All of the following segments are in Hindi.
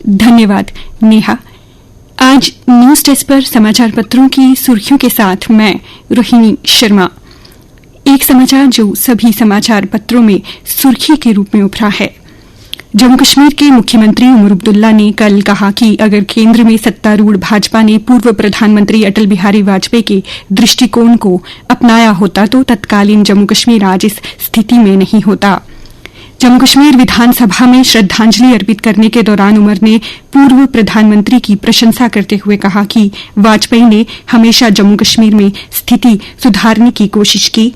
धन्यवाद नेहा। आज न्यूज डेस्क पर समाचार पत्रों की सुर्खियों के साथ मैं रोहिणी शर्मा। एक समाचार जो सभी समाचार पत्रों में सुर्खी के रूप में उभरा है। जम्मू कश्मीर के मुख्यमंत्री उमर अब्दुल्ला ने कल कहा कि अगर केंद्र में सत्तारूढ़ भाजपा ने पूर्व प्रधानमंत्री अटल बिहारी वाजपेयी के दृष्टिकोण को अपनाया होता तो तत्कालीन जम्मू कश्मीर आज इस स्थिति में नहीं होता। जम्मू कश्मीर विधानसभा में श्रद्धांजलि अर्पित करने के दौरान उमर ने पूर्व प्रधानमंत्री की प्रशंसा करते हुए कहा कि वाजपेयी ने हमेशा जम्मू कश्मीर में स्थिति सुधारने की कोशिश की।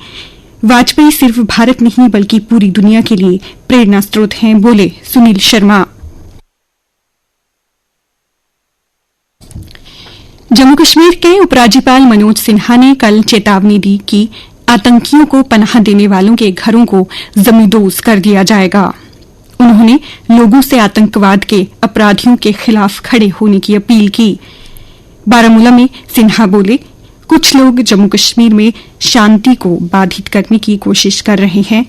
वाजपेयी सिर्फ भारत नहीं बल्कि पूरी दुनिया के लिए प्रेरणा स्रोत हैं, बोले सुनील शर्मा। जम्मू कश्मीर के उपराज्यपाल मनोज सिन्हा ने कल चेतावनी दी कि आतंकियों को पनाह देने वालों के घरों को जमींदोज कर दिया जाएगा। उन्होंने लोगों से आतंकवाद के अपराधियों के खिलाफ खड़े होने की अपील की। बारामूला में सिन्हा बोले, कुछ लोग जम्मू कश्मीर में शांति को बाधित करने की कोशिश कर रहे हैं।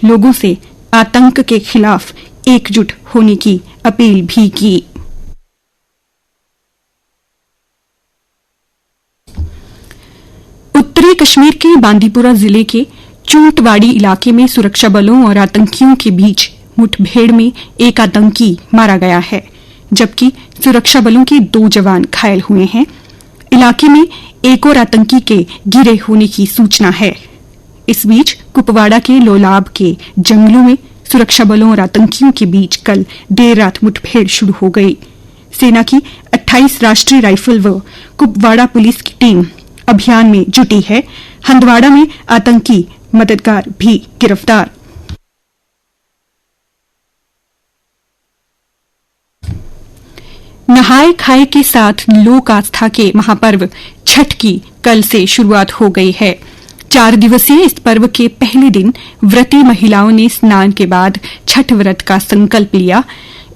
लोगों से आतंक के खिलाफ एकजुट होने की अपील भी की। उत्तरी कश्मीर के बांदीपुरा जिले के चूंटवाड़ी इलाके में सुरक्षा बलों और आतंकियों के बीच मुठभेड़ में एक आतंकी मारा गया है, जबकि सुरक्षा बलों के 2 जवान घायल हुए हैं। इलाके में एक और आतंकी के गिरे होने की सूचना है। इस बीच कुपवाड़ा के लोलाब के जंगलों में सुरक्षा बलों और आतंकियों के बीच कल देर रात मुठभेड़ शुरू हो गई। सेना की 28 राष्ट्रीय राइफल व कुपवाड़ा पुलिस की टीम अभियान में जुटी है। हंदवाड़ा में आतंकी मददगार भी गिरफ्तार। नहाय खाए के साथ लोक आस्था के महापर्व छठ की कल से शुरुआत हो गई है। 4 दिवसीय इस पर्व के पहले दिन व्रती महिलाओं ने स्नान के बाद छठ व्रत का संकल्प लिया।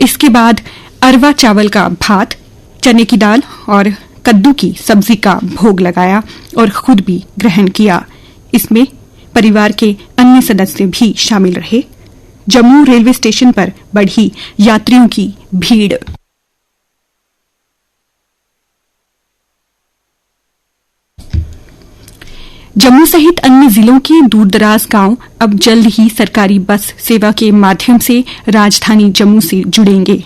इसके बाद अरवा चावल का भात, चने की दाल और कद्दू की सब्जी का भोग लगाया और खुद भी ग्रहण किया। इसमें परिवार के अन्य सदस्य भी शामिल रहे। जम्मू रेलवे स्टेशन पर बढ़ी यात्रियों की भीड़। जम्मू सहित अन्य जिलों के दूरदराज गांव अब जल्द ही सरकारी बस सेवा के माध्यम से राजधानी जम्मू से जुड़ेंगे।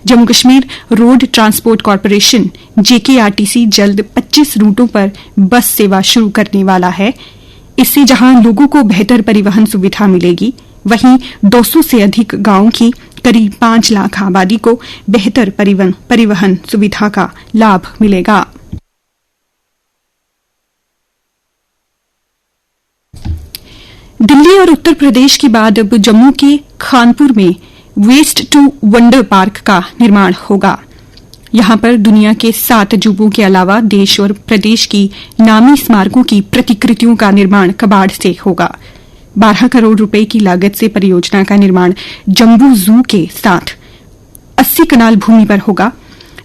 Jammu Kashmir road transport corporation JKRTC जल्द 25 रूटों पर बस सेवा शुरू करने वाला है। इससे जहां लोगों को बेहतर परिवहन सुविधा मिलेगी, वहीं 200 से अधिक गांवों की करीब 5 लाख आबादी को बेहतर परिवहन सुविधा का लाभ मिलेगा। दिल्ली और उत्तर प्रदेश के बाद अब जम्मू के खानपुर में वेस्ट टू वंडर पार्क का निर्माण होगा। यहां पर दुनिया के 7 अजूबों के अलावा देश और प्रदेश की नामी स्मारकों की प्रतिकृतियों का निर्माण कबाड़ से होगा। 12 करोड़ रुपए की लागत से परियोजना का निर्माण जम्बू जू के साथ 80 कनाल भूमि पर होगा।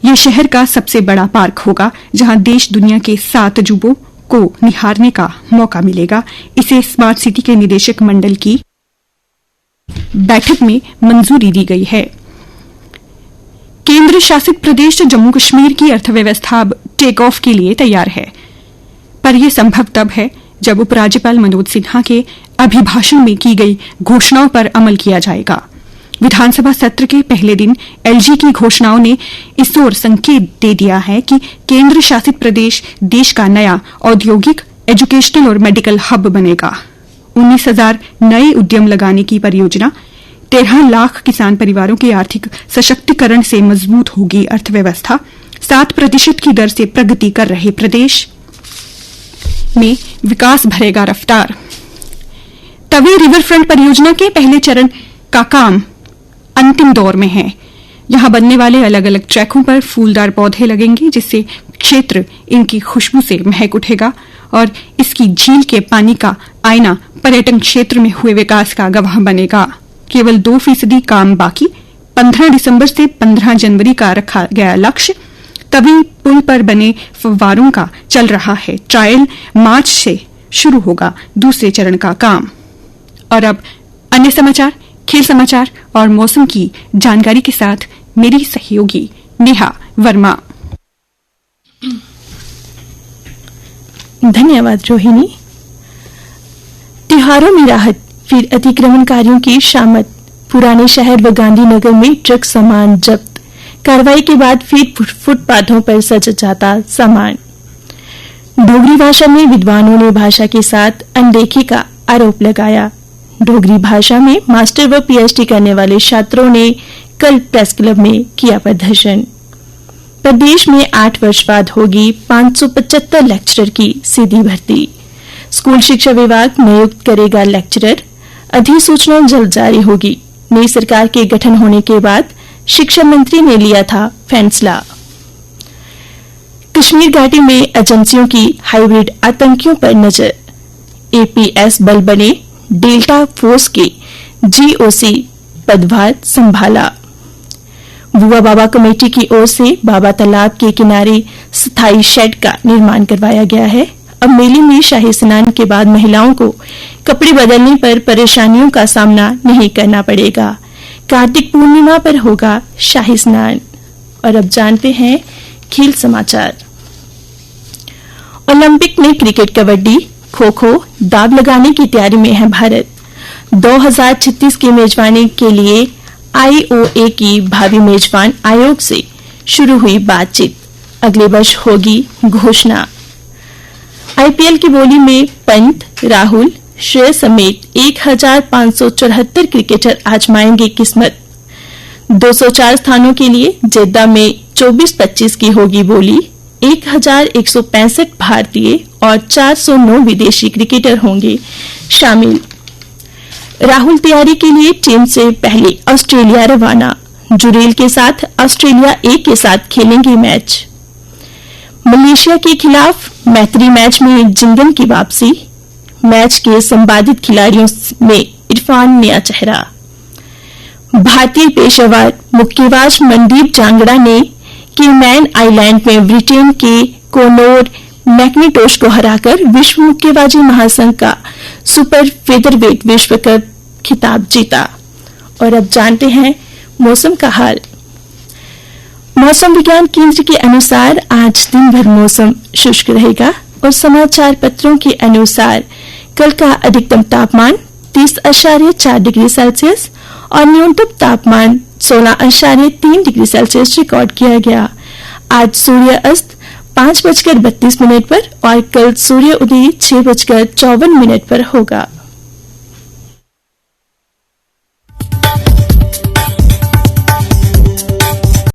यह शहर का सबसे बड़ा पार्क होगा, जहां देश दुनिया के 7 अजूबों को निहारने का मौका मिलेगा। इसे स्मार्ट सिटी के निदेशक मंडल की बैठक में मंजूरी दी गई है। केंद्र शासित प्रदेश जम्मू कश्मीर की अर्थव्यवस्था अब टेक ऑफ के लिए तैयार है, पर यह संभव तब है जब उपराज्यपाल मनोज सिन्हा के अभिभाषण में की गई घोषणाओं पर अमल किया जाएगा। विधानसभा सत्र के पहले दिन एलजी की घोषणाओं ने इस ओर संकेत दे दिया है कि केंद्र शासित प्रदेश देश का नया औद्योगिक, एजुकेशनल और मेडिकल हब बनेगा। 19,000 नए उद्यम लगाने की परियोजना, 13 लाख किसान परिवारों के आर्थिक सशक्तिकरण से मजबूत होगी अर्थव्यवस्था। 7% की दर से प्रगति कर रहे प्रदेश में विकास भरेगा रफ्तार। तवी रिवरफ्रंट परियोजना के पहले चरण का काम अंतिम दौर में है। यहां बनने वाले अलग अलग ट्रैकों पर फूलदार पौधे लगेंगे, जिससे क्षेत्र इनकी खुशबू से महक उठेगा और इसकी झील के पानी का आईना पर्यटन क्षेत्र में हुए विकास का गवाह बनेगा। केवल 2% काम बाकी। 15 दिसंबर से 15 जनवरी का रखा गया लक्ष्य। तभी पुल पर बने फव्वारों का चल रहा है ट्रायल। मार्च से शुरू होगा दूसरे चरण का काम। और अब अन्य समाचार, खेल समाचार और मौसम की जानकारी के साथ मेरी सहयोगी नेहा वर्मा। धन्यवाद रोहिणी। त्योहारों में राहत, फिर अतिक्रमणकारियों की शामत। पुराने शहर व गांधीनगर में ट्रक सामान जब्त। कार्रवाई के बाद फिर फुटपाथों पर सज जाता सामान। डोगरी भाषा में विद्वानों ने भाषा के साथ अनदेखी का आरोप लगाया। डोगरी भाषा में मास्टर व पीएचडी करने वाले छात्रों ने कल प्रेस क्लब में किया प्रदर्शन। प्रदेश में 8 वर्ष बाद होगी 575 लेक्चरर की सीधी भर्ती। स्कूल शिक्षा विभाग नियुक्त करेगा लेक्चरर। अधिसूचना जल्द जारी होगी। नई सरकार के गठन होने के बाद शिक्षा मंत्री ने लिया था फैसला। कश्मीर घाटी में एजेंसियों की हाइब्रिड आतंकियों पर नजर। एपीएस बल बने, डेल्टा फोर्स के जीओसी पदभार संभाला। बुआ बाबा कमेटी की ओर से बाबा तालाब के किनारे स्थायी शेड का निर्माण करवाया गया है। अब मेले में शाही स्नान के बाद महिलाओं को कपड़े बदलने पर परेशानियों का सामना नहीं करना पड़ेगा। कार्तिक पूर्णिमा पर होगा शाही स्नान। और अब जानते हैं खेल समाचार। ओलंपिक में क्रिकेट, कबड्डी, खो खो, दाग लगाने की तैयारी में है भारत। 2036 की मेजबानी के लिए आईओए की भावी मेजबान आयोग से शुरू हुई बातचीत। अगले वर्ष होगी घोषणा। आईपीएल की बोली में पंत, राहुल, श्रेयस समेत 1574 क्रिकेटर आजमाएंगे किस्मत। 204 स्थानों के लिए जेद्दा में 24-25 की होगी बोली। 1165 भारतीय और 409 विदेशी क्रिकेटर होंगे शामिल। राहुल तैयारी के लिए टीम से पहले ऑस्ट्रेलिया रवाना। जुरेल के साथ ऑस्ट्रेलिया ए के साथ खेलेंगे मैच। मलेशिया के खिलाफ मैत्री मैच में जिंगन की वापसी। मैच के संवादित खिलाड़ियों में इरफान नया चेहरा। भारतीय पेशेवर मुक्केबाज मनदीप जांगड़ा ने केमैन आइलैंड में ब्रिटेन के कोनोर मैकनिटोश को हराकर विश्व मुक्केबाजी महासंघ का सुपर फेदरवेट विश्व कप खिताब जीता। और अब जानते हैं मौसम का हाल। मौसम विज्ञान केंद्र के अनुसार आज दिन भर मौसम शुष्क रहेगा और समाचार पत्रों के अनुसार कल का अधिकतम तापमान 30.4 डिग्री सेल्सियस और न्यूनतम तापमान 16.3 डिग्री सेल्सियस रिकॉर्ड किया गया। आज सूर्य अस्त 5:32 पर और कल सूर्य उदय 6:54 पर होगा।